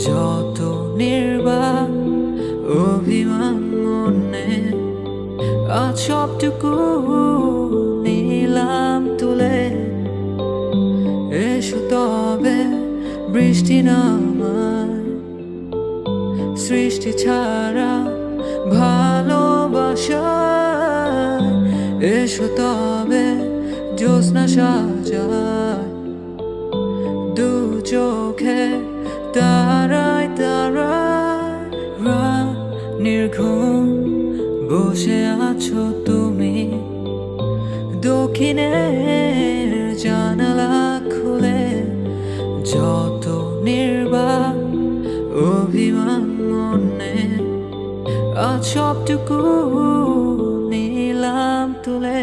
যত নির্বাক অভিমান মনে আজ সবটুকু নিলাম তুলে। এসো তবে বৃষ্টি নামায়, সৃষ্টি ছাড়া ভালোবাসায়। এসো তবে জ্যোৎস্না সাজায়, দু চোখে তারায় তারায়। রাত নির্ঘুম বসে আছো তুমি, দক্ষিণের জানালা খুলে। যত নির্বাক অভিমান মনে আজ সবটুকু নিলাম তুলে।